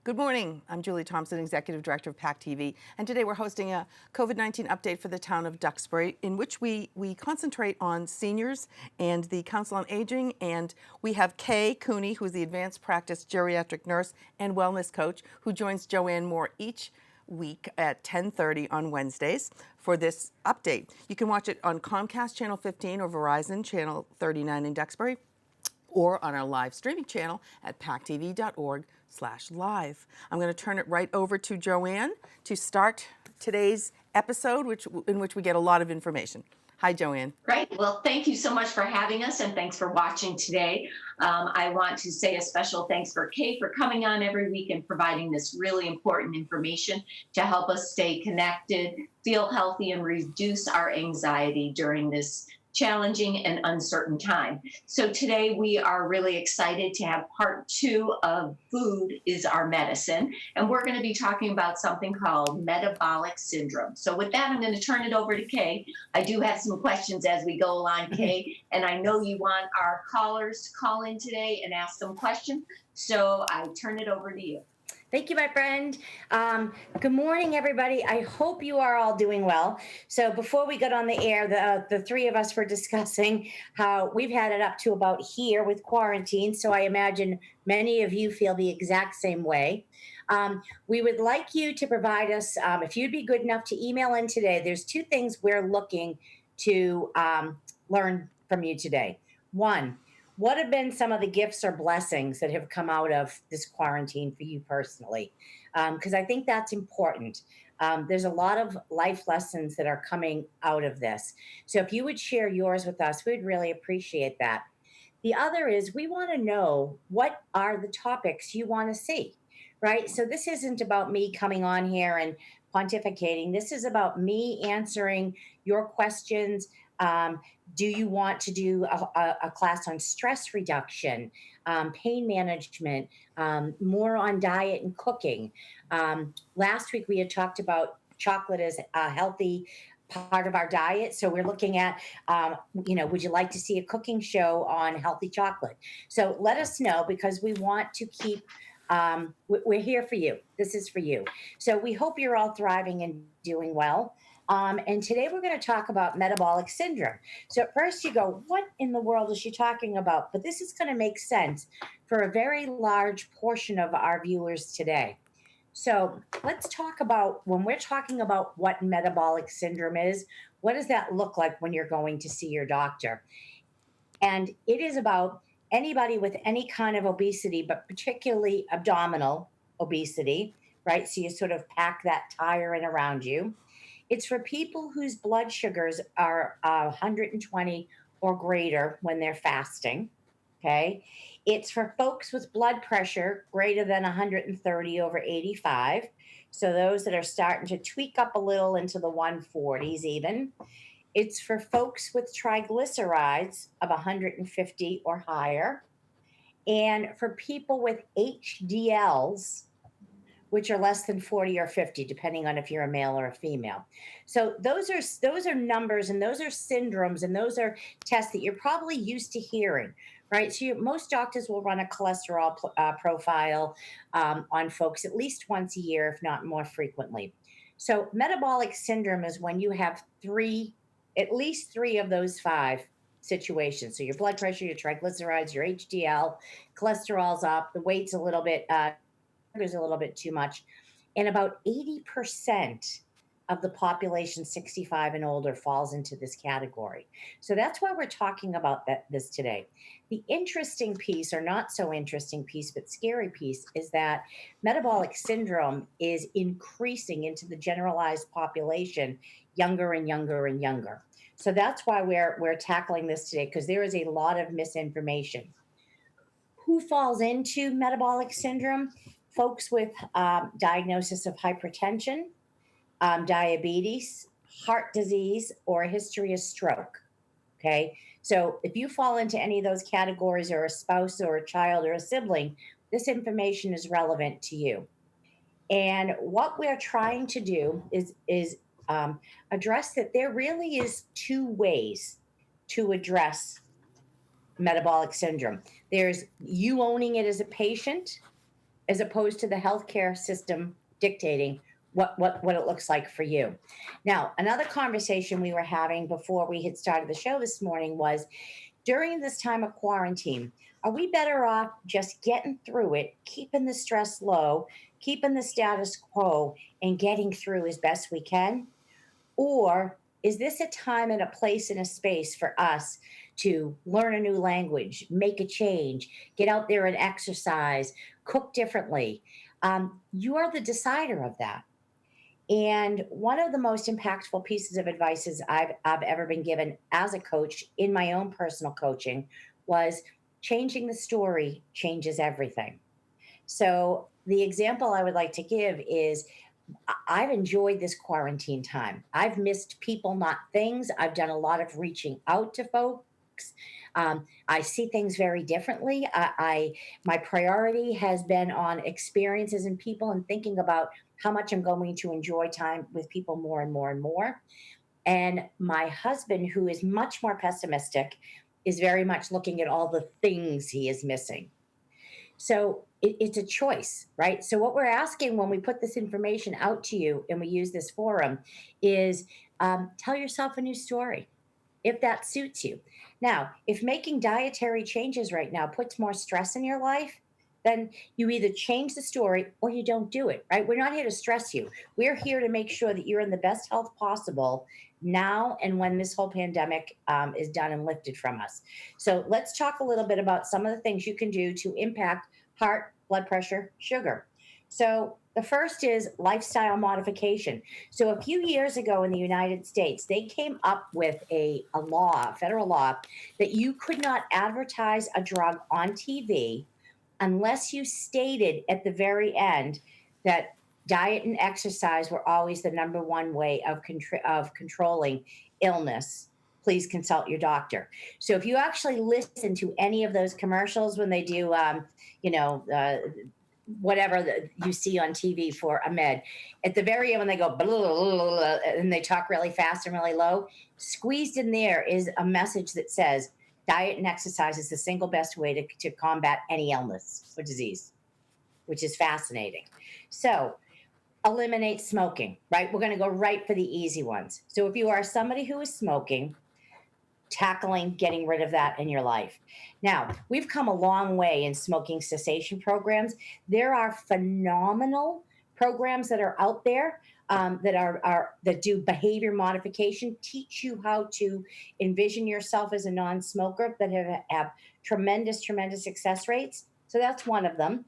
Good morning. I'm Julie Thompson, Executive Director of PACTV, and today we're hosting a COVID-19 update for the town of Duxbury, in which we concentrate on seniors and the Council on Aging, and we have Kay Cooney, who's the Advanced Practice Geriatric Nurse and Wellness Coach, who joins Joanne Moore each week at 10:30 on Wednesdays for this update. You can watch it on Comcast Channel 15 or Verizon Channel 39 in Duxbury, or on our live streaming channel at pactv.org/live. I'm going to turn it right over to Joanne to start today's episode, in which we get a lot of information. Hi, Joanne. Great. Well, thank you so much for having us, and thanks for watching today. I want to say a special thanks for Kay for coming on every week and providing this really important information to help us stay connected, feel healthy, and reduce our anxiety during this challenging and uncertain time. So today we are really excited to have part 2 of Food is Our Medicine, and we're going to be talking about something called metabolic syndrome. So with that, I'm going to turn it over to Kay. I do have some questions as we go along, Kay, and I know you want our callers to call in today and ask some questions, so I turn it over to you. Thank you, my friend. Good morning, everybody. I hope you are all doing well. So before we got on the air, the three of us were discussing how we've had it up to about here with quarantine. So I imagine many of you feel the exact same way. We would like you to provide us, if you'd be good enough to email in today, there's 2 things we're looking to learn from you today. One, what have been some of the gifts or blessings that have come out of this quarantine for you personally? Because I think that's important. There's a lot of life lessons that are coming out of this. So if you would share yours with us, we'd really appreciate that. The other is we want to know, what are the topics you want to see, right? So this isn't about me coming on here and pontificating. This is about me answering your questions. Do you want to do a class on stress reduction, pain management, more on diet and cooking? Last week we had talked about chocolate as a healthy part of our diet. So we're looking at, would you like to see a cooking show on healthy chocolate? So let us know, because we want to keep, we're here for you. This is for you. So we hope you're all thriving and doing well. And today we're going to talk about metabolic syndrome. So at first you go, what in the world is she talking about? But this is going to make sense for a very large portion of our viewers today. So let's talk about, when we're talking about what metabolic syndrome is, what does that look like when you're going to see your doctor? And it is about anybody with any kind of obesity, but particularly abdominal obesity, right? So you sort of pack that tire in around you. It's for people whose blood sugars are 120 or greater when they're fasting, okay? It's for folks with blood pressure greater than 130 over 85. So those that are starting to tweak up a little into the 140s even. It's for folks with triglycerides of 150 or higher. And for people with HDLs, which are less than 40 or 50, depending on if you're a male or a female. So those are numbers, and those are syndromes, and those are tests that you're probably used to hearing, right? So most doctors will run a cholesterol profile on folks at least once a year, if not more frequently. So metabolic syndrome is when you have at least three of those 5 situations. So your blood pressure, your triglycerides, your HDL, cholesterol's up, the weight's a little bit there's a little bit too much. And about 80% of the population 65 and older falls into this category. So that's why we're talking about this today. The interesting piece, or not so interesting piece, but scary piece, is that metabolic syndrome is increasing into the generalized population, younger and younger and younger. So that's why we're tackling this today, because there is a lot of misinformation. Who falls into metabolic syndrome? Folks with diagnosis of hypertension, diabetes, heart disease, or a history of stroke. Okay, so if you fall into any of those categories, or a spouse or a child or a sibling, this information is relevant to you. And what we're trying to do is address that there really is 2 ways to address metabolic syndrome. There's you owning it as a patient, as opposed to the healthcare system dictating what it looks like for you. Now, another conversation we were having before we had started the show this morning was during this time of quarantine, are we better off just getting through it, keeping the stress low, keeping the status quo, and getting through as best we can? Or is this a time and a place and a space for us to learn a new language, make a change, get out there and exercise, cook differently? You are the decider of that. And one of the most impactful pieces of advice I've ever been given as a coach in my own personal coaching was changing the story changes everything. So, the example I would like to give is I've enjoyed this quarantine time. I've missed people, not things. I've done a lot of reaching out to folks. I see things very differently. My priority has been on experiences and people and thinking about how much I'm going to enjoy time with people more and more and more. And my husband, who is much more pessimistic, is very much looking at all the things he is missing. So it's a choice, right? So what we're asking when we put this information out to you and we use this forum is tell yourself a new story if that suits you. Now, if making dietary changes right now puts more stress in your life, then you either change the story or you don't do it, right? We're not here to stress you. We're here to make sure that you're in the best health possible now and when this whole pandemic is done and lifted from us. So let's talk a little bit about some of the things you can do to impact heart, blood pressure, sugar. So the first is lifestyle modification. So a few years ago in the United States, they came up with a law, a federal law, that you could not advertise a drug on TV unless you stated at the very end that diet and exercise were always the number one way of controlling illness. Please consult your doctor. So if you actually listen to any of those commercials when they do, whatever you see on TV for a med, at the very end when they go blah, blah, blah, blah, and they talk really fast and really low, squeezed in there is a message that says diet and exercise is the single best way to combat any illness or disease, which is fascinating. So eliminate smoking, right? We're going to go right for the easy ones. So if you are somebody who is smoking, tackling getting rid of that in your life. Now, we've come a long way in smoking cessation programs. There are phenomenal programs that are out there that do behavior modification, teach you how to envision yourself as a non-smoker that have tremendous success rates. So that's one of them.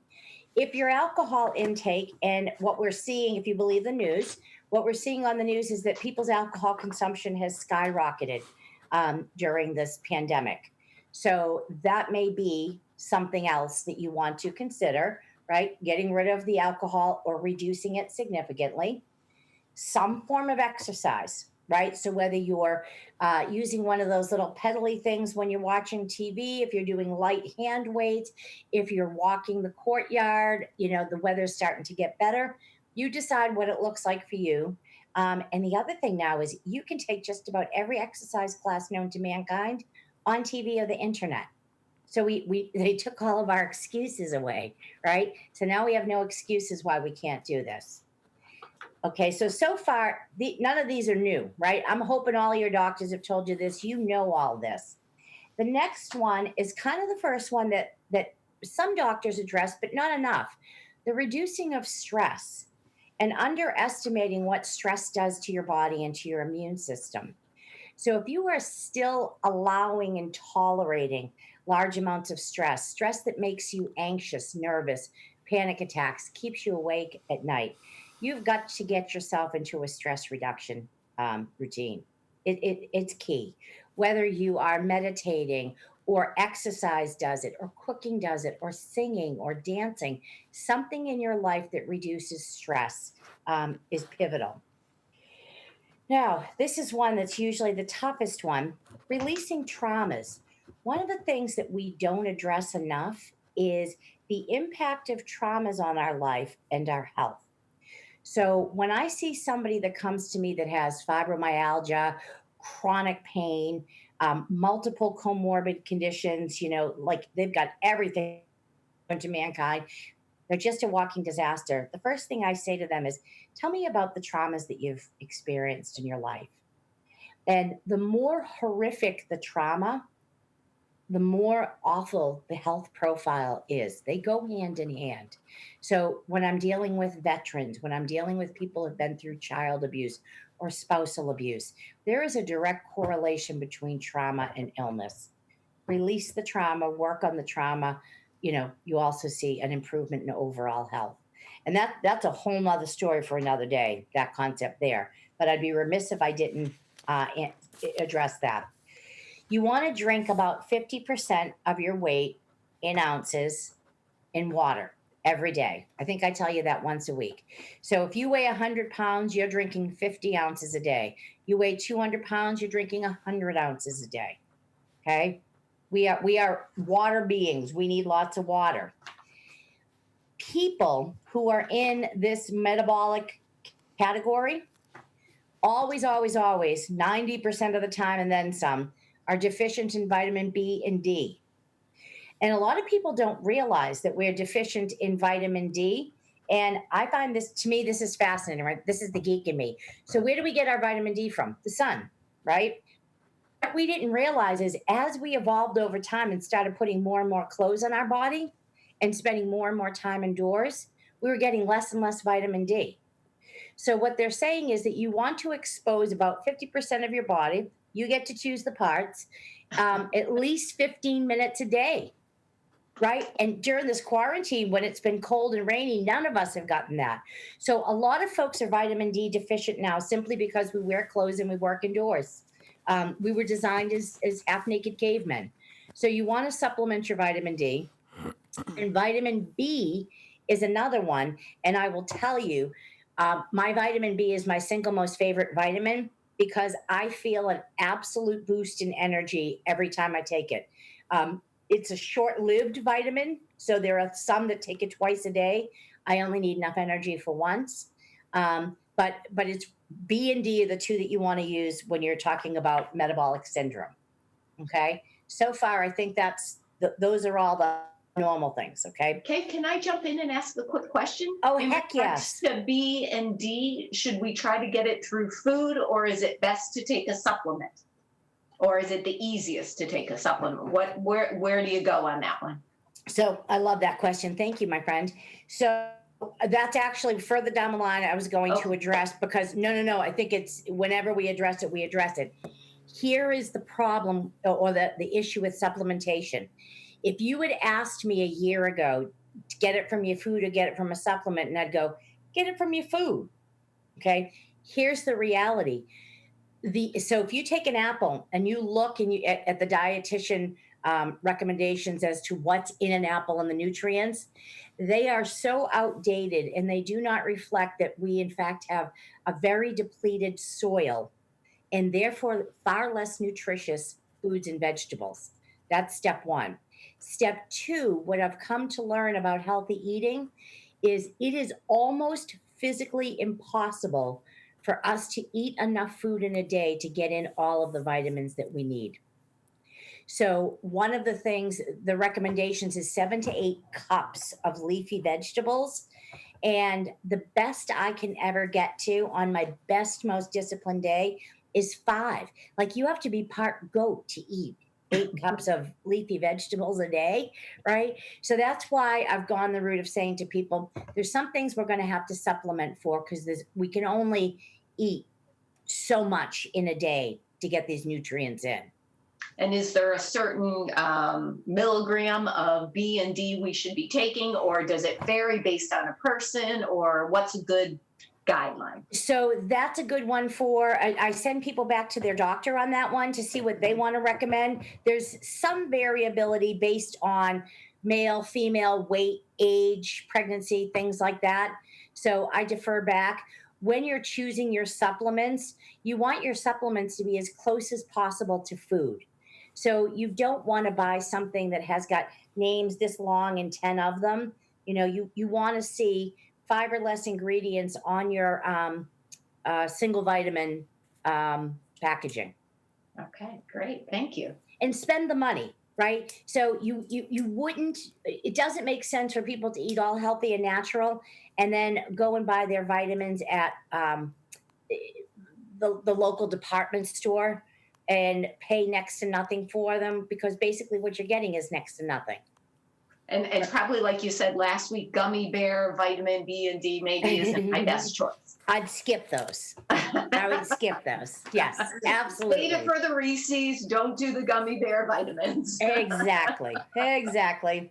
If your alcohol intake, and what we're seeing, if you believe the news, what we're seeing on the news is that people's alcohol consumption has skyrocketed during this pandemic. So that may be something else that you want to consider, right? Getting rid of the alcohol or reducing it significantly. Some form of exercise, right? So whether you're using one of those little pedally things when you're watching TV, if you're doing light hand weights, if you're walking the courtyard, the weather's starting to get better, you decide what it looks like for you. And the other thing now is you can take just about every exercise class known to mankind on TV or the internet. So they took all of our excuses away, right? So now we have no excuses why we can't do this. Okay, so far, none of these are new, right? I'm hoping all your doctors have told you this. You know all this. The next one is kind of the first one that some doctors address, but not enough. The reducing of stress and underestimating what stress does to your body and to your immune system. So if you are still allowing and tolerating large amounts of stress that makes you anxious, nervous, panic attacks, keeps you awake at night, you've got to get yourself into a stress reduction routine. It's key. Whether you are meditating or exercise does it, or cooking does it, or singing or dancing, something in your life that reduces stress is pivotal. Now, this is one that's usually the toughest one, releasing traumas. One of the things that we don't address enough is the impact of traumas on our life and our health. So when I see somebody that comes to me that has fibromyalgia, chronic pain, multiple comorbid conditions, like they've got everything to mankind, they're just a walking disaster, the first thing I say to them is, tell me about the traumas that you've experienced in your life. And the more horrific the trauma, the more awful the health profile is. They go hand in hand. So when I'm dealing with veterans, when I'm dealing with people who've been through child abuse or spousal abuse, there is a direct correlation between trauma and illness. Release the trauma, work on the trauma, you also see an improvement in overall health. And that's a whole nother story for another day, that concept there. But I'd be remiss if I didn't address that. You want to drink about 50% of your weight in ounces in water every day. I think I tell you that once a week. So if you weigh 100 pounds, you're drinking 50 ounces a day. You weigh 200 pounds, you're drinking 100 ounces a day. Okay? We are water beings. We need lots of water. People who are in this metabolic category, always, 90% of the time and then some, are deficient in vitamin B and D. And a lot of people don't realize that we're deficient in vitamin D. And I find this, to me, this is fascinating, right? This is the geek in me. So where do we get our vitamin D from? The sun, right? What we didn't realize is as we evolved over time and started putting more and more clothes on our body and spending more and more time indoors, we were getting less and less vitamin D. So what they're saying is that you want to expose about 50% of your body. You get to choose the parts, at least 15 minutes a day, right? And during this quarantine, when it's been cold and rainy, none of us have gotten that. So a lot of folks are vitamin D deficient now simply because we wear clothes and we work indoors. We were designed as half-naked cavemen. So you want to supplement your vitamin D. And vitamin B is another one. And I will tell you, my vitamin B is my single most favorite vitamin because I feel an absolute boost in energy every time I take it. It's a short-lived vitamin, so there are some that take it twice a day. I only need enough energy for once. But it's B and D are the two that you want to use when you're talking about metabolic syndrome. Okay? So far, I think those are all the normal things, okay? Kay, can I jump in and ask a quick question? Oh, In heck regards yes. to B and D, should we try to get it through food, or is it best to take a supplement? Or is it the easiest to take a supplement? Where do you go on that one? So I love that question. Thank you, my friend. So that's actually further down the line I was going to address because no. I think it's whenever we address it, we address it. Here is the problem or the issue with supplementation. If you had asked me a year ago to get it from your food or get it from a supplement, and I'd go, get it from your food. Okay. Here's the reality. So if you take an apple and you look at the dietitian recommendations as to what's in an apple and the nutrients, they are so outdated and they do not reflect that we in fact have a very depleted soil and therefore far less nutritious foods and vegetables. That's step one. Step two, what I've come to learn about healthy eating is it is almost physically impossible for us to eat enough food in a day to get in all of the vitamins that we need. So one of the things, the recommendations is 7 to 8 cups of leafy vegetables. And the best I can ever get to on my best, most disciplined day is 5. Like you have to be part goat to eat 8 cups of leafy vegetables a day, right? So that's why I've gone the route of saying to people, there's some things we're going to have to supplement for because we can only eat so much in a day to get these nutrients in. And is there a certain milligram of B and D we should be taking, or does it vary based on a person, or what's a good guideline? So that's a good one I send people back to their doctor on that one to see what they want to recommend. There's some variability based on male, female, weight, age, pregnancy, things like that. So I defer back. When you're choosing your supplements, you want your supplements to be as close as possible to food. So you don't want to buy something that has got names this long and 10 of them. You want to see 5 or less ingredients on your single vitamin packaging. Okay, great. Thank you. And spend the money. right? So you wouldn't, it doesn't make sense for people to eat all healthy and natural and then go and buy their vitamins at the local department store and pay next to nothing for them, because basically what you're getting is next to nothing. And probably, like you said last week, gummy bear, vitamin B and D maybe isn't my best choice. I'd skip those. I would skip those. Yes, absolutely. Save it for the Reese's. Don't do the gummy bear vitamins. Exactly. Exactly.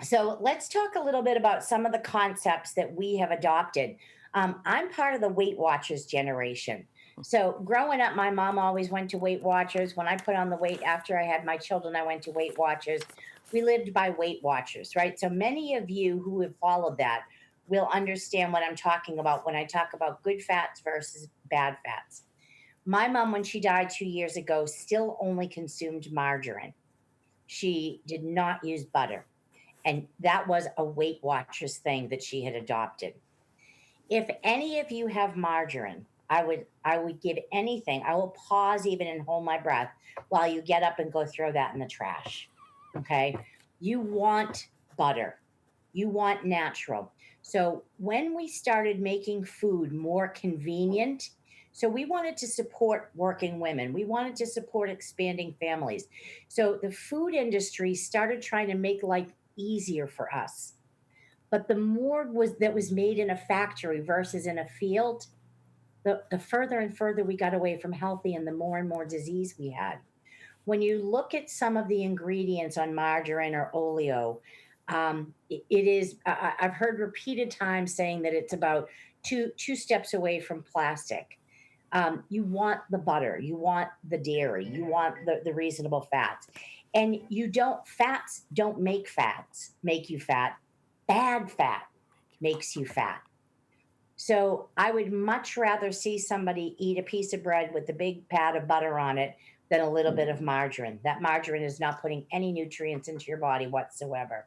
So let's talk a little bit about some of the concepts that we have adopted. I'm part of the Weight Watchers generation. So growing up, my mom always went to Weight Watchers. When I put on the weight after I had my children, I went to Weight Watchers. We lived by Weight Watchers, right? So many of you who have followed that will understand what I'm talking about when I talk about good fats versus bad fats. My mom, when she died 2 years ago, still only consumed margarine. She did not use butter. And that was a Weight Watchers thing that she had adopted. If any of you have margarine, I would give anything. I will pause even and hold my breath while you get up and go throw that in the trash. Okay? You want butter. You want natural. So when we started making food more convenient, so we wanted to support working women. We wanted to support expanding families. So the food industry started trying to make life easier for us. But the more that was made in a factory versus in a field, the further and further we got away from healthy and the more and more disease we had. When you look at some of the ingredients on margarine or oleo, it is, I've heard repeated times saying that it's about two steps away from plastic. You want the butter, you want the dairy, you want the reasonable fats. And fats don't make you fat. Bad fat makes you fat. So I would much rather see somebody eat a piece of bread with a big pat of butter on it than a little bit of margarine. That margarine is not putting any nutrients into your body whatsoever.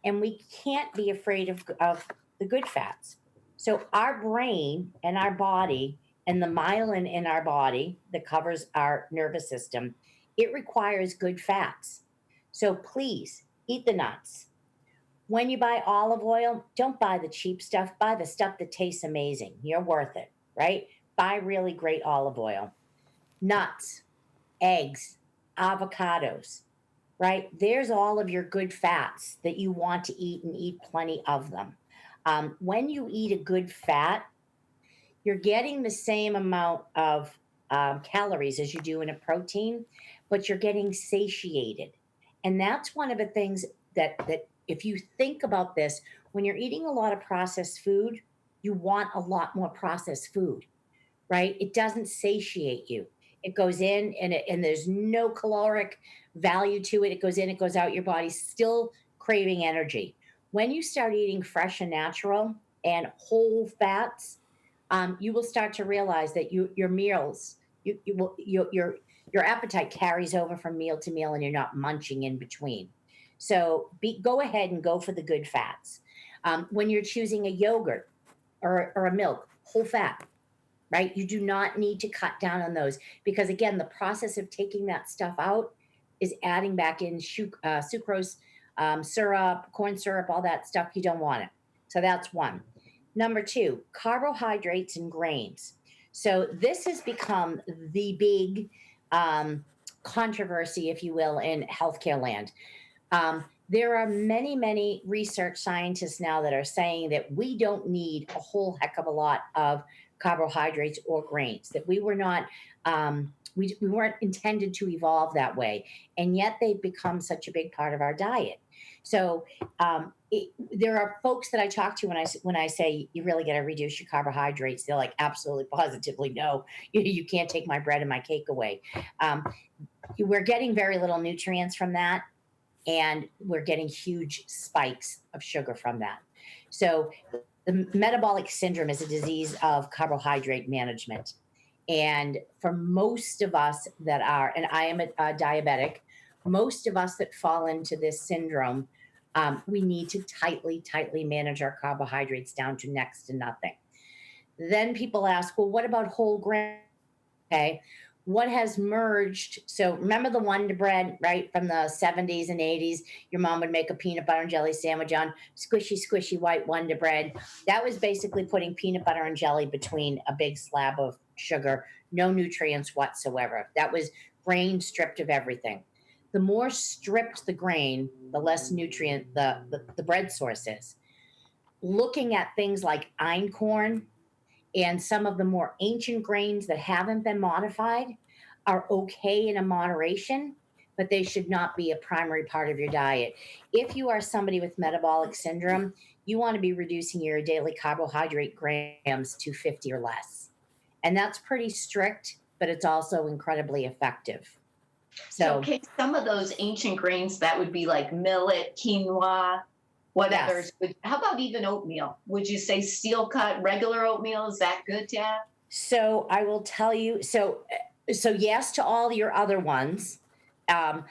And we can't be afraid of the good fats. So our brain and our body and the myelin in our body that covers our nervous system, it requires good fats. So please eat the nuts. When you buy olive oil, don't buy the cheap stuff. Buy the stuff that tastes amazing. You're worth it, right? Buy really great olive oil. Nuts, eggs, avocados, right? There's all of your good fats that you want to eat and eat plenty of them. When you eat a good fat, you're getting the same amount of calories as you do in a protein, but you're getting satiated. And that's one of the things that if you think about this, when you're eating a lot of processed food, you want a lot more processed food, right? It doesn't satiate you. It goes in and there's no caloric value to it. It goes in, it goes out. Your body's still craving energy. When you start eating fresh and natural and whole fats, you will start to realize that your meals, your appetite carries over from meal to meal, and you're not munching in between. So go ahead and go for the good fats. When you're choosing a yogurt or a milk, whole fat, right? You do not need to cut down on those because, again, the process of taking that stuff out is adding back in sucrose, syrup, corn syrup, all that stuff. You don't want it. So that's one. Number two, carbohydrates and grains. So this has become the big controversy, if you will, in healthcare land. There are many, many research scientists now that are saying that we don't need a whole heck of a lot of carbohydrates or grains, that we were not, we weren't intended to evolve that way. And yet they've become such a big part of our diet. So there are folks that I talk to when I say you really got to reduce your carbohydrates. They're like, absolutely, positively, no. You can't take my bread and my cake away. We're getting very little nutrients from that, and we're getting huge spikes of sugar from that. So the metabolic syndrome is a disease of carbohydrate management. And for most of us that are, and I am a diabetic, most of us that fall into this syndrome, we need to tightly manage our carbohydrates down to next to nothing. Then people ask, well, what about whole grain? Okay. what has merged. So remember the Wonder Bread, right, from the 70s and 80s? Your mom would make a peanut butter and jelly sandwich on squishy, squishy white Wonder Bread. That was basically putting peanut butter and jelly between a big slab of sugar, no nutrients whatsoever. That was grain stripped of everything. The more stripped the grain, the less nutrient the bread source is. Looking at things like einkorn and some of the more ancient grains that haven't been modified are okay in a moderation, but they should not be a primary part of your diet. If you are somebody with metabolic syndrome, you want to be reducing your daily carbohydrate grams to 50 or less. And that's pretty strict, but it's also incredibly effective. So, okay, some of those ancient grains that would be like millet, quinoa, what Yes. others? How about even oatmeal? Would you say steel cut, regular oatmeal? Is that good to have? So I will tell you. So yes to all your other ones. I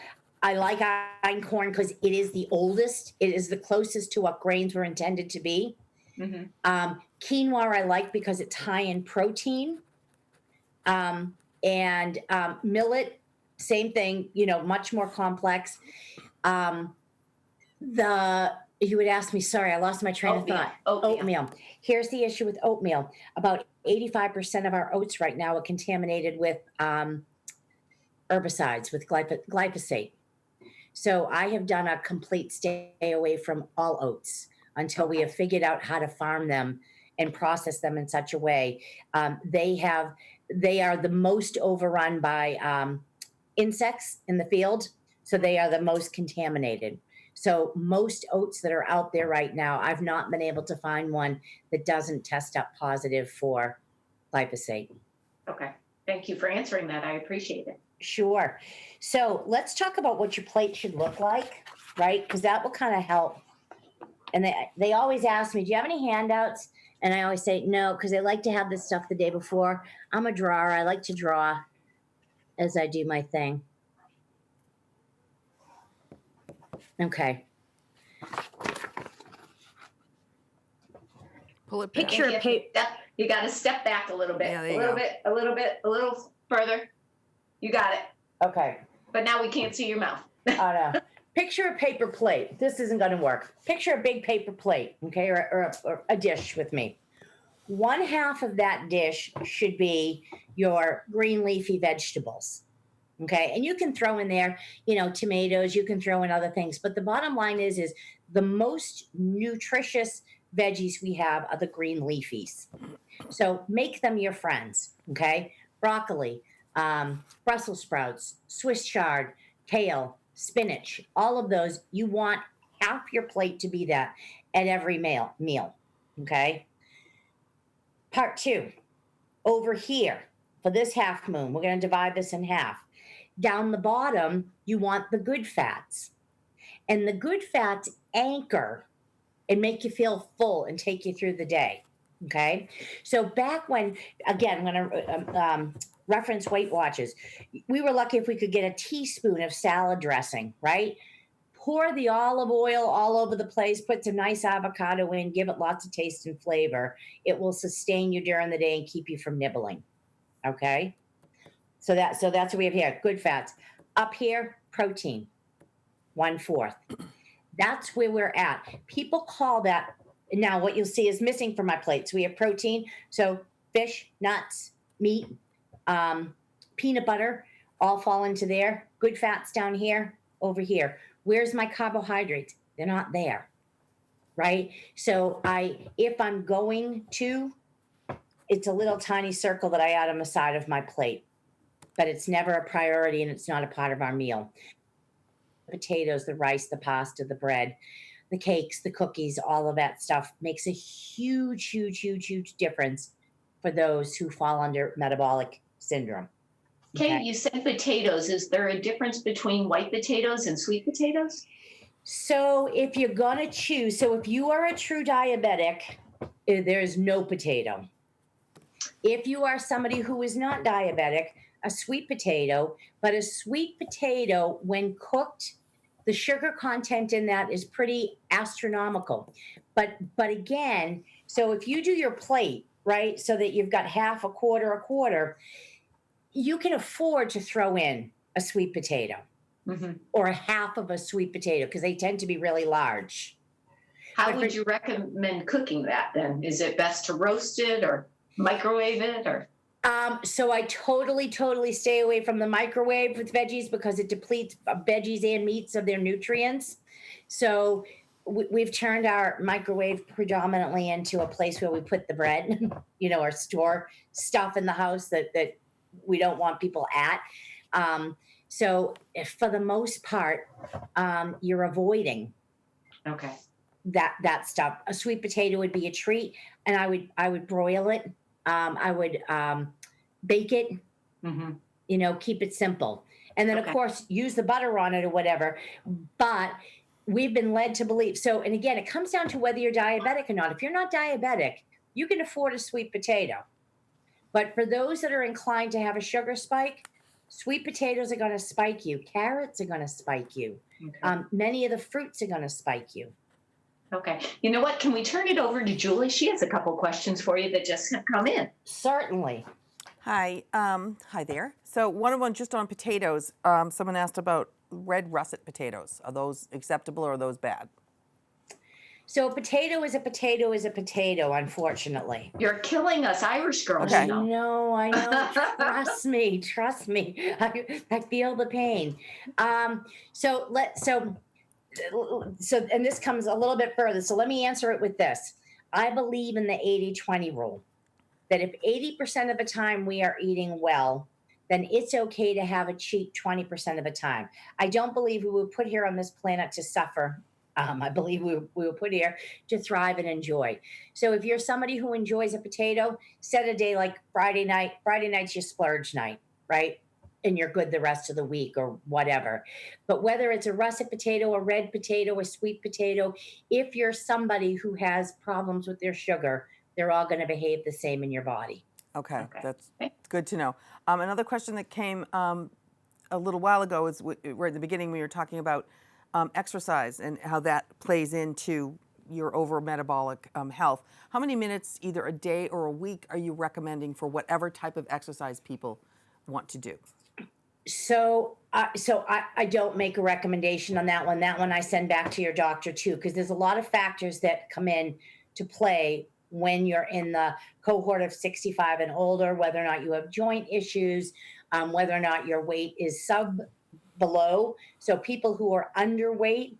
like einkorn because it is the oldest. It is the closest to what grains were intended to be. Mm-hmm. Quinoa I like because it's high in protein. And millet, same thing. Much more complex. You would ask me, sorry, I lost my train of thought. Oatmeal. Here's the issue with oatmeal. About 85% of our oats right now are contaminated with herbicides, with glyphosate. So I have done a complete stay away from all oats until we have figured out how to farm them and process them in such a way. They are the most overrun by insects in the field, so they are the most contaminated. So most oats that are out there right now, I've not been able to find one that doesn't test up positive for glyphosate. Okay. Thank you for answering that. I appreciate it. Sure. So let's talk about what your plate should look like, right? Because that will kind of help. And they always ask me, do you have any handouts? And I always say no, because I like to have this stuff the day before. I'm a drawer. I like to draw as I do my thing. Okay. Pull it back. Picture a paper. You got to step back a little bit, Yeah, there a you little go. bit, a little further. You got it. Okay. But now we can't see your mouth. Oh no. Picture a paper plate. This isn't going to work. Picture a big paper plate, okay, or a dish with me. One half of that dish should be your green leafy vegetables, okay? And you can throw in there, tomatoes. You can throw in other things. But the bottom line is the most nutritious veggies we have are the green leafies. So make them your friends, okay? Broccoli, Brussels sprouts, Swiss chard, kale, spinach, all of those. You want half your plate to be that at every meal, okay? Part 2, over here for this half moon, we're going to divide this in half. Down the bottom, you want the good fats. And the good fats anchor and make you feel full and take you through the day, okay? So back when, again, when I reference Weight Watchers, we were lucky if we could get a teaspoon of salad dressing, right? Pour the olive oil all over the place, put some nice avocado in, give it lots of taste and flavor. It will sustain you during the day and keep you from nibbling, okay? So that's what we have here, good fats. Up here, protein, 1/4. That's where we're at. People call that, now what you'll see is missing from my plate. So we have protein, so fish, nuts, meat, peanut butter, all fall into there. Good fats down here, over here. Where's my carbohydrates? They're not there, right? So if I'm going to, it's a little tiny circle that I add on the side of my plate, but it's never a priority and it's not a part of our meal. The potatoes, the rice, the pasta, the bread, the cakes, the cookies, all of that stuff makes a huge, huge, huge, huge difference for those who fall under metabolic syndrome. Kay, you said potatoes. Is there a difference between white potatoes and sweet potatoes? So if you're going to choose, so if you are a true diabetic, there's no potato. If you are somebody who is not diabetic, a sweet potato, but a sweet potato, when cooked, the sugar content in that is pretty astronomical. But again, so if you do your plate, right, so that you've got half, a quarter, you can afford to throw in a sweet potato or a half of a sweet potato because they tend to be really large. How would you recommend cooking that then? Is it best to roast it or microwave it or? So I totally stay away from the microwave with veggies because it depletes veggies and meats of their nutrients. So we've turned our microwave predominantly into a place where we put the bread, or store stuff in the house that we don't want people at. So if for the most part, you're avoiding Okay. that stuff. A sweet potato would be a treat, and I would broil it. I would bake it. Keep it simple, and then of course use the butter on it or whatever. But we've been led to believe so. And again, it comes down to whether you're diabetic or not. If you're not diabetic, you can afford a sweet potato. But for those that are inclined to have a sugar spike, sweet potatoes are going to spike you. Carrots are going to spike you. Many of the fruits are going to spike you. Okay. You know what? Can we turn it over to Julie? She has a couple questions for you that just have come in. Certainly. Hi. Hi there. So one of them just on potatoes. Someone asked about red russet potatoes. Are those acceptable or are those bad? So a potato is a potato is a potato, unfortunately. You're killing us Irish girls. Okay. I know. Trust me. I feel the pain. So and this comes a little bit further. So let me answer it with this. I believe in the 80-20 rule, that if 80% of the time we are eating well, then it's okay to have a cheat 20% of the time. I don't believe we were put here on this planet to suffer. I believe we were put here to thrive and enjoy. So if you're somebody who enjoys a potato, set a day like Friday night. Friday night's your splurge night, right? And you're good the rest of the week or whatever. But whether it's a russet potato, a red potato, a sweet potato, if you're somebody who has problems with their sugar, they're all going to behave the same in your body. Okay. That's good to know. Another question that came a little while ago is right at the beginning we were talking about exercise and how that plays into your over metabolic health. How many minutes either a day or a week are you recommending for whatever type of exercise people want to do? So I don't make a recommendation on that one. That one I send back to your doctor too, because there's a lot of factors that come in to play when you're in the cohort of 65 and older, whether or not you have joint issues, whether or not your weight is below. So people who are underweight,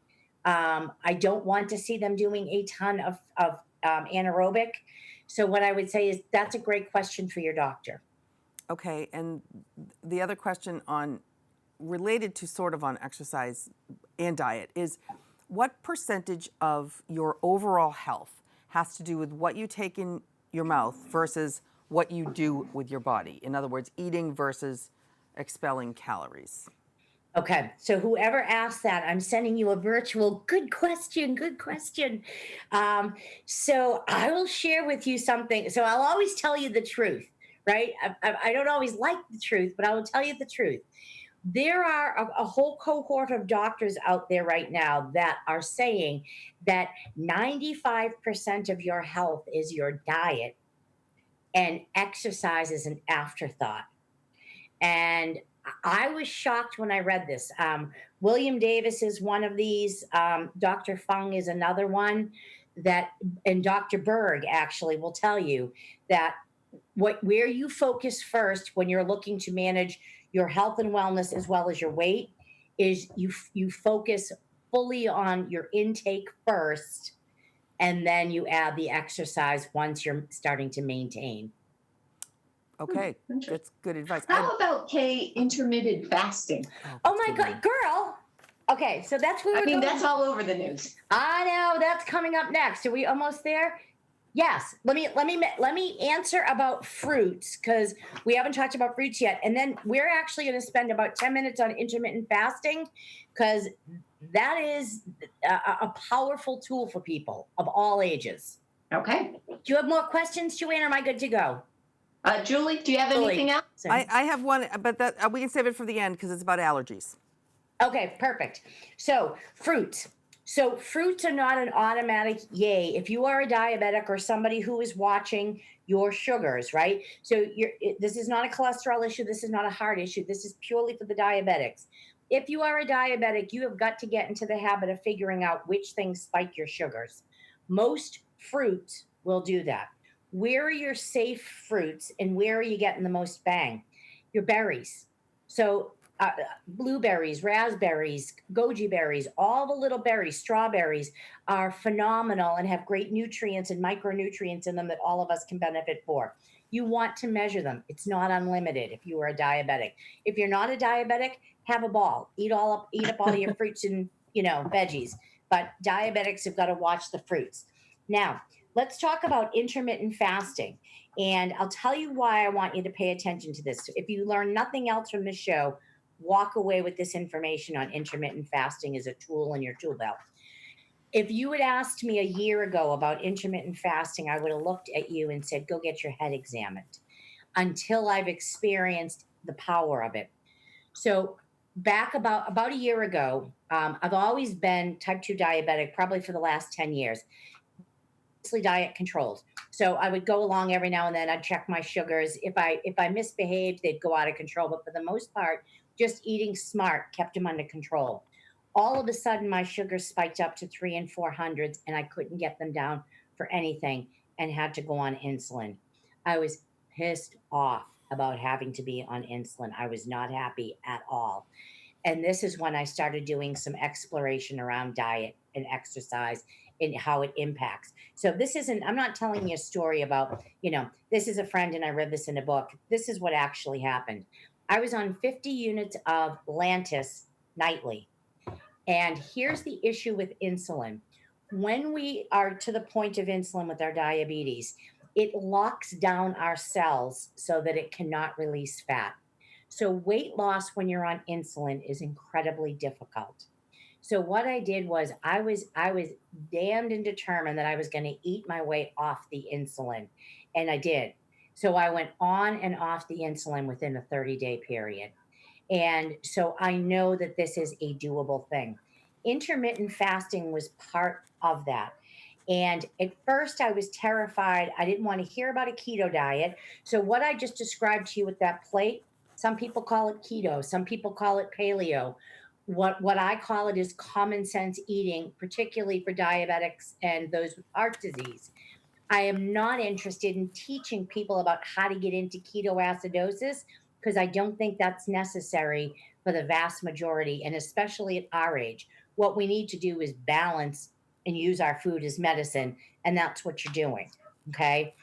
I don't want to see them doing a ton of anaerobic. So what I would say is that's a great question for your doctor. Okay, and the other question related to sort of on exercise and diet is what percentage of your overall health has to do with what you take in your mouth versus what you do with your body? In other words, eating versus expelling calories. Okay, so whoever asked that, I'm sending you a virtual good question. So I will share with you something. So I'll always tell you the truth, right? I don't always like the truth, but I will tell you the truth. There are a whole cohort of doctors out there right now that are saying that 95% of your health is your diet and exercise is an afterthought. And I was shocked when I read this. William Davis is one of these. Dr. Fung is another one and Dr. Berg actually will tell you that where you focus first when you're looking to manage your health and wellness as well as your weight is you focus fully on your intake first, and then you add the exercise once you're starting to maintain. Okay, that's good advice. How about, Kay, intermittent fasting? Oh my God, girl. Okay, so that's where that's all over the news. I know, that's coming up next. Are we almost there? Yes. Let me answer about fruits because we haven't talked about fruits yet. And then we're actually going to spend about 10 minutes on intermittent fasting because that is a powerful tool for people of all ages. Okay. Do you have more questions, Joanne, or am I good to go? Julie, do you have anything else? I have one, but we can save it for the end because it's about allergies. Okay, perfect. So fruits. So fruits are not an automatic yay. If you are a diabetic or somebody who is watching your sugars, right? So this is not a cholesterol issue. This is not a heart issue. This is purely for the diabetics. If you are a diabetic, you have got to get into the habit of figuring out which things spike your sugars. Most fruits will do that. Where are your safe fruits and where are you getting the most bang? Your berries. So blueberries, raspberries, goji berries, all the little berries, strawberries are phenomenal and have great nutrients and micronutrients in them that all of us can benefit for. You want to measure them. It's not unlimited if you are a diabetic. If you're not a diabetic, have a ball. Eat up all your fruits and, veggies. But diabetics have got to watch the fruits. Now, let's talk about intermittent fasting. And I'll tell you why I want you to pay attention to this. If you learn nothing else from this show, walk away with this information on intermittent fasting as a tool in your tool belt. If you had asked me a year ago about intermittent fasting, I would have looked at you and said, go get your head examined, until I've experienced the power of it. So back about a year ago, I've always been type 2 diabetic, probably for the last 10 years, mostly diet controlled. So I would go along every now and then. I'd check my sugars. If I misbehaved, they'd go out of control. But for the most part, just eating smart kept them under control. All of a sudden, my sugars spiked up to 300 and 400s, and I couldn't get them down for anything and had to go on insulin. I was pissed off about having to be on insulin. I was not happy at all. And this is when I started doing some exploration around diet and exercise and how it impacts. So I'm not telling you a story about, this is a friend and I read this in a book. This is what actually happened. I was on 50 units of Lantus nightly. And here's the issue with insulin. When we are to the point of insulin with our diabetes, it locks down our cells so that it cannot release fat. So weight loss when you're on insulin is incredibly difficult. So what I did was I was damned and determined that I was going to eat my way off the insulin. And I did. So I went on and off the insulin within a 30-day period. And so I know that this is a doable thing. Intermittent fasting was part of that. And at first I was terrified. I didn't want to hear about a keto diet. So what I just described to you with that plate, some people call it keto, some people call it paleo. What I call it is common sense eating, particularly for diabetics and those with heart disease. I am not interested in teaching people about how to get into ketoacidosis because I don't think that's necessary for the vast majority, and especially at our age. What we need to do is balance and use our food as medicine, and that's what you're doing, okay?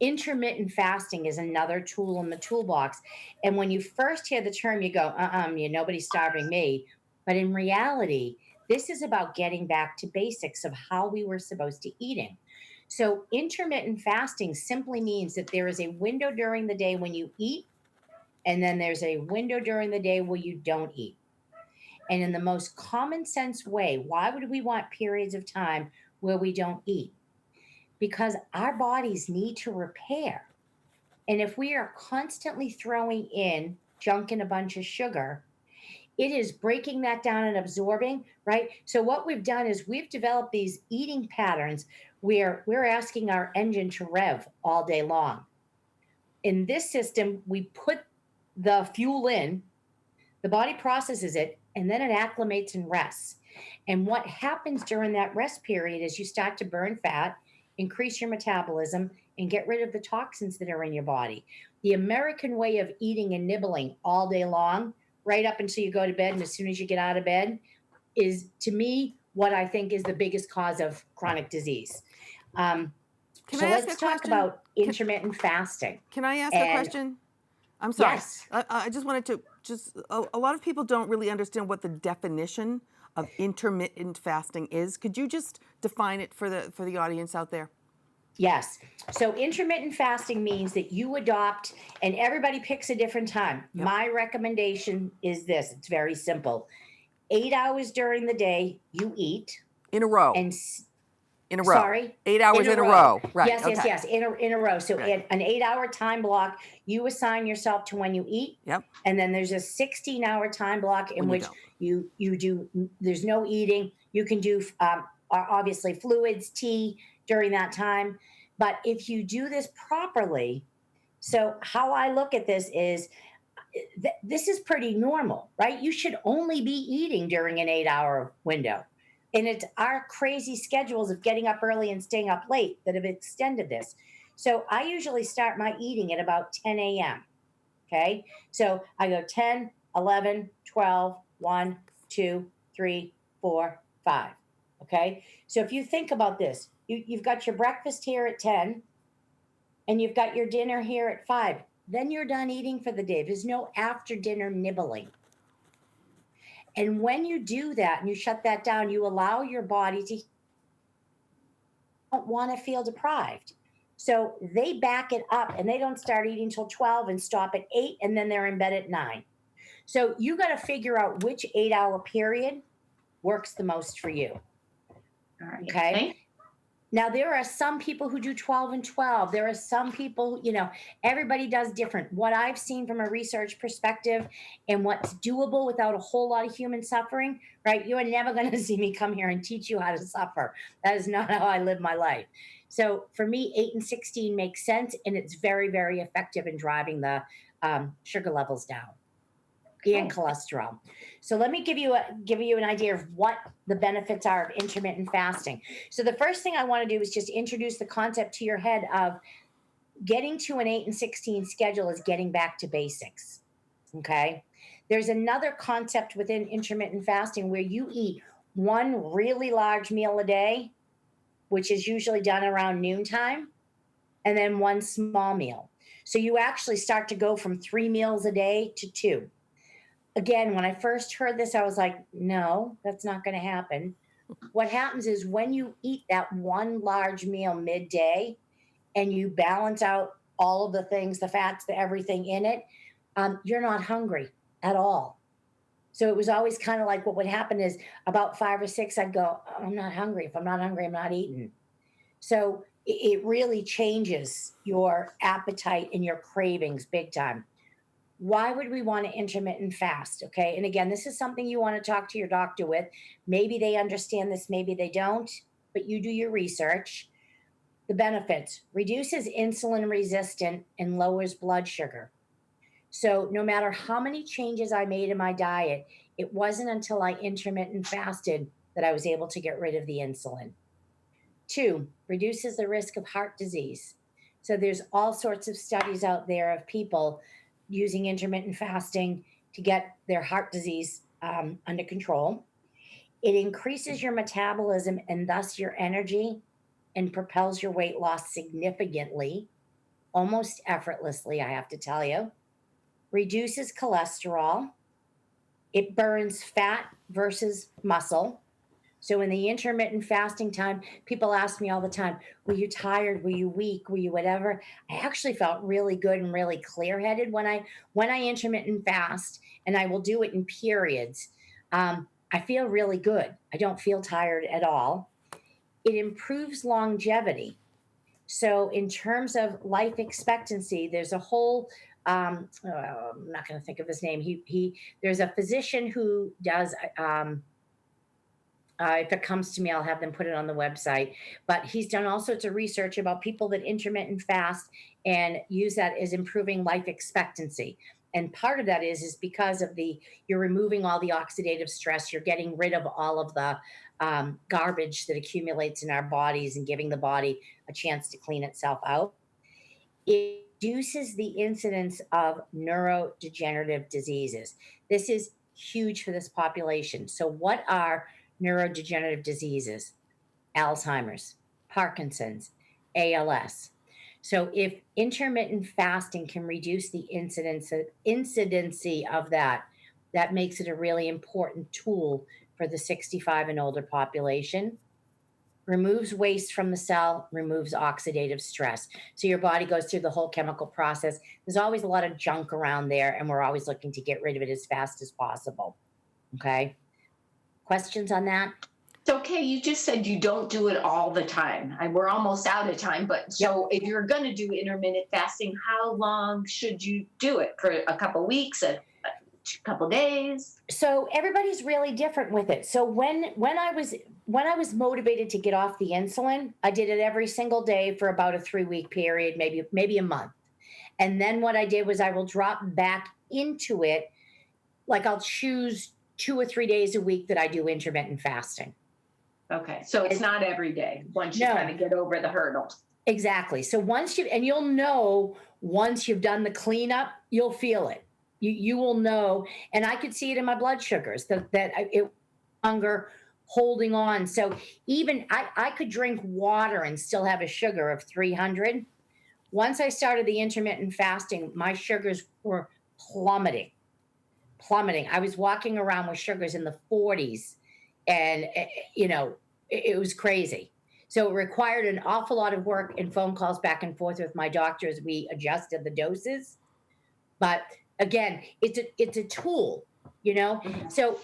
Intermittent fasting is another tool in the toolbox. And when you first hear the term, you go, nobody's starving me. But in reality, this is about getting back to basics of how we were supposed to eating. So intermittent fasting simply means that there is a window during the day when you eat, and then there's a window during the day where you don't eat. And in the most common sense way, why would we want periods of time where we don't eat? Because our bodies need to repair. And if we are constantly throwing in junk and a bunch of sugar, it is breaking that down and absorbing, right? So what we've done is we've developed these eating patterns where we're asking our engine to rev all day long. In this system, we put the fuel in, the body processes it, and then it acclimates and rests. And what happens during that rest period is you start to burn fat, increase your metabolism, and get rid of the toxins that are in your body. The American way of eating and nibbling all day long, right up until you go to bed, and as soon as you get out of bed, is, to me, what I think is the biggest cause of chronic disease. So let's talk about intermittent fasting. Can I ask a question? I'm sorry. Yes. I just wanted to a lot of people don't really understand what the definition of intermittent fasting is. Could you just define it for the audience out there? Yes. So intermittent fasting means that you adopt, and everybody picks a different time. Yep. My recommendation is this. It's very simple. 8 hours during the day, you eat. In a row. And In a row. Sorry? 8 hours in a row. Right. Yes, yes, okay. yes, in a row. So Right. an 8-hour time block, you assign yourself to when you eat. Yep. And then there's a 16-hour time block in When you which don't. you do, there's no eating. You can do obviously fluids, tea during that time. But if you do this properly, so how I look at this is this is pretty normal, right? You should only be eating during an 8-hour window. And it's our crazy schedules of getting up early and staying up late that have extended this. So I usually start my eating at about 10 a.m. Okay. So I go 10, 11, 12, 1, 2, 3, 4, 5. Okay. So if you think about this, you've got your breakfast here at 10 and you've got your dinner here at 5. Then you're done eating for the day. There's no after dinner nibbling. And when you do that and you shut that down, you allow your body to don't want to feel deprived. So they back it up and they don't start eating till 12 and stop at 8 and then they're in bed at 9. So you got to figure out which 8-hour period works the most for you. All right. Okay. Now, there are some people who do 12 and 12. There are some people, everybody does different. What I've seen from a research perspective and what's doable without a whole lot of human suffering, right? You are never going to see me come here and teach you how to suffer. That is not how I live my life. So for me, 8 and 16 makes sense. And it's very, very effective in driving the sugar levels down and cholesterol. So let me give you an idea of what the benefits are of intermittent fasting. So the first thing I want to do is just introduce the concept to your head of getting to an 8 and 16 schedule is getting back to basics. Okay. There's another concept within intermittent fasting where you eat one really large meal a day, which is usually done around noontime, and then one small meal. So you actually start to go from 3 meals a day to 2. Again, when I first heard this, I was like, no, that's not going to happen. What happens is when you eat that one large meal midday and you balance out all of the things, the fats, the everything in it, you're not hungry at all. So it was always kind of like what would happen is about 5 or 6, I'd go, I'm not hungry. If I'm not hungry, I'm not eating. So it really changes your appetite and your cravings big time. Why would we want to intermittent fast? Okay. And again, this is something you want to talk to your doctor with. Maybe they understand this, maybe they don't, but you do your research. The benefits: reduces insulin resistance and lowers blood sugar. So no matter how many changes I made in my diet, it wasn't until I intermittent fasted that I was able to get rid of the insulin. 2, reduces the risk of heart disease. So there's all sorts of studies out there of people using intermittent fasting to get their heart disease under control. It increases your metabolism and thus your energy and propels your weight loss significantly, almost effortlessly, I have to tell you. Reduces cholesterol. It burns fat versus muscle. So in the intermittent fasting time, people ask me all the time, were you tired? Were you weak? Were you whatever? I actually felt really good and really clear-headed when I intermittent fast, and I will do it in periods. I feel really good. I don't feel tired at all. It improves longevity. So in terms of life expectancy, there's a whole I'm not going to think of his name. There's a physician who does if it comes to me, I'll have them put it on the website. But he's done all sorts of research about people that intermittent fast and use that as improving life expectancy. And part of that is because of you're removing all the oxidative stress, you're getting rid of all of the garbage that accumulates in our bodies and giving the body a chance to clean itself out. It reduces the incidence of neurodegenerative diseases. This is huge for this population. So what are neurodegenerative diseases? Alzheimer's, Parkinson's, ALS. So if intermittent fasting can reduce the incidency of that, that makes it a really important tool for the 65 and older population. Removes waste from the cell, removes oxidative stress. So your body goes through the whole chemical process. There's always a lot of junk around there, and we're always looking to get rid of it as fast as possible. Okay? Questions on that? So, Kay, you just said you don't do it all the time. We're almost out of time, but so if you're going to do intermittent fasting, how long should you do it? For a couple weeks, a couple days? So everybody's really different with it. So when I was motivated to get off the insulin, I did it every single day for about a 3-week period, maybe a month. And then what I did was I will drop back into it. Like I'll choose 2 or 3 days a week that I do intermittent fasting. Okay, so it's not every day once you No. kind of get over the hurdle. Exactly. So you'll know once you've done the cleanup, you'll feel it. You will know, and I could see it in my blood sugars that it hunger holding on. So even I could drink water and still have a sugar of 300. Once I started the intermittent fasting, my sugars were plummeting. I was walking around with sugars in the 40s, and it was crazy. So it required an awful lot of work and phone calls back and forth with my doctor as we adjusted the doses. But again, it's a tool, So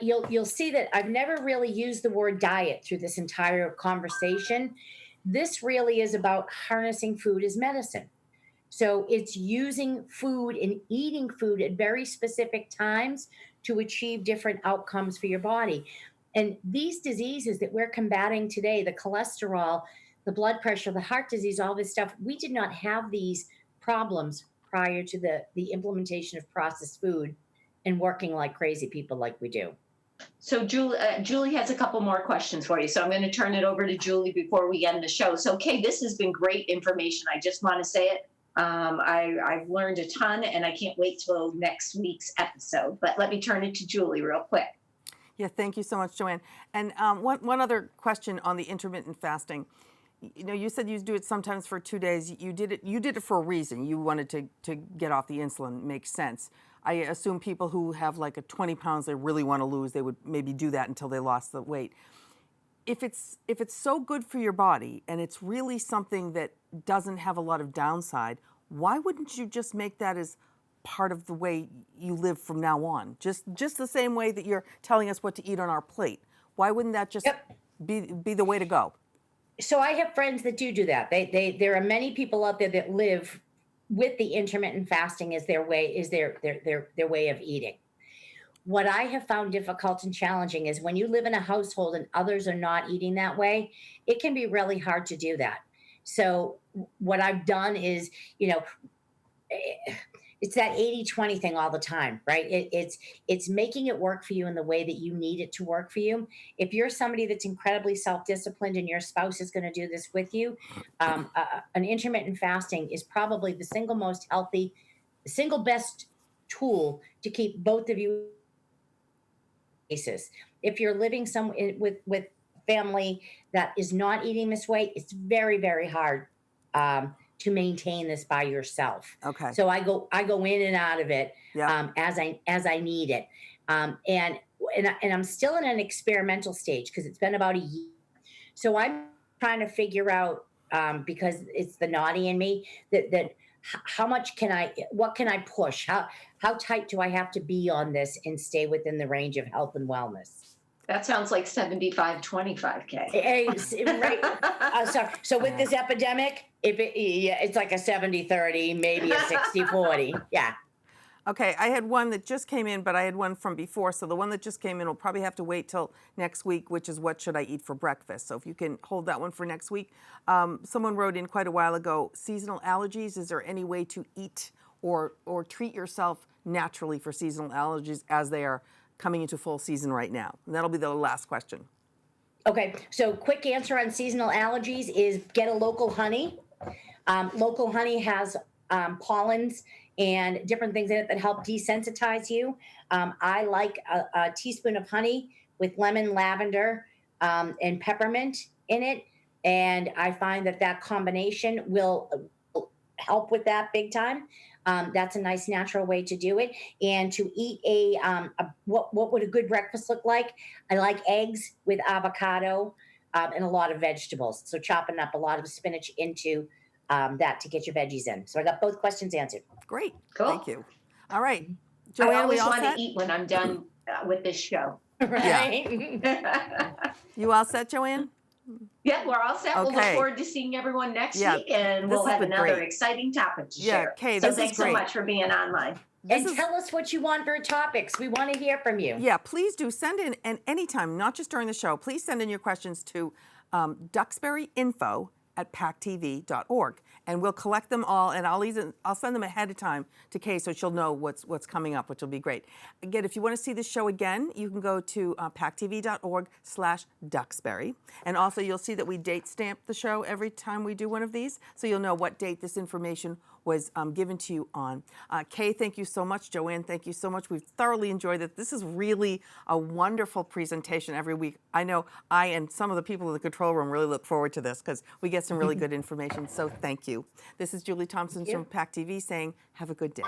you'll see that I've never really used the word diet through this entire conversation. This really is about harnessing food as medicine. So it's using food and eating food at very specific times to achieve different outcomes for your body. And these diseases that we're combating today, the cholesterol, the blood pressure, the heart disease, all this stuff, we did not have these problems prior to the implementation of processed food and working like crazy people like we do. So Julie has a couple more questions for you. So I'm going to turn it over to Julie before we end the show. So, Kay, this has been great information. I just want to say it. I've learned a ton, and I can't wait till next week's episode. But let me turn it to Julie real quick. Yeah, thank you so much, Joanne. And one other question on the intermittent fasting. You said you do it sometimes for 2 days. You did it for a reason. You wanted to get off the insulin. Makes sense. I assume people who have like a 20 pounds they really want to lose, they would maybe do that until they lost the weight. If it's so good for your body and it's really something that doesn't have a lot of downside, why wouldn't you just make that as part of the way you live from now on? Just the same way that you're telling us what to eat on our plate. Why wouldn't that just be the way to go? So I have friends that do that. There are many people out there that live with the intermittent fasting as their way of eating. What I have found difficult and challenging is when you live in a household and others are not eating that way, it can be really hard to do that. So what I've done is, it's that 80-20 thing all the time, right? It's making it work for you in the way that you need it to work for you. If you're somebody that's incredibly self-disciplined and your spouse is going to do this with you, an intermittent fasting is probably the single most healthy, the single best tool to keep both of you basis. If you're living with family that is not eating this way, it's very, very hard to maintain this by yourself. Okay. So I go in and out of it as I need it, and I'm still in an experimental stage because it's been about a year. So I'm trying to figure out because it's the naughty in me that how much what can I push? How tight do I have to be on this and stay within the range of health and wellness? That sounds like 75-25, Kay. Right. So with this epidemic, it's like a 70-30, maybe a 60-40. Yeah. Okay, I had one that just came in, but I had one from before. So the one that just came in will probably have to wait till next week, which is what should I eat for breakfast? So if you can hold that one for next week. Someone wrote in quite a while ago, seasonal allergies, is there any way to eat or treat yourself naturally for seasonal allergies as they are coming into full season right now? And that'll be the last question. Okay, so quick answer on seasonal allergies is get a local honey. Local honey has pollens and different things in it that help desensitize you. I like a teaspoon of honey with lemon, lavender, and peppermint in it. And I find that combination will help with that big time. That's a nice natural way to do it. And to eat what would a good breakfast look like? I like eggs with avocado and a lot of vegetables. So chopping up a lot of spinach into that to get your veggies in. So I got both questions answered. Great. Cool. Thank you. All right. I Joanne, always we all want set? to eat when I'm done with this show. Right? You all set, Joanne? Yeah, we're all set. We'll look Okay. forward to seeing everyone next Yeah, week, and this we'll has have been another great. exciting topic to Yeah, share. Kay, so this is thanks so great. much for being online. And tell us what you want for topics. We want to hear from you. Yeah, please do send in, and anytime, not just during the show, please send in your questions to duxburyinfo@pactv.org, and we'll collect them all, and I'll send them ahead of time to Kay so she'll know what's coming up, which will be great. Again, if you want to see this show again, you can go to pactv.org/Duxbury, and also you'll see that we date stamp the show every time we do one of these, so you'll know what date this information was given to you on. Kay, thank you so much. Joanne, thank you so much. We've thoroughly enjoyed it. This is really a wonderful presentation every week. I know I and some of the people in the control room really look forward to this because we get some really good information. So thank you. This is Julie Thompson from PACTV saying, have a good day.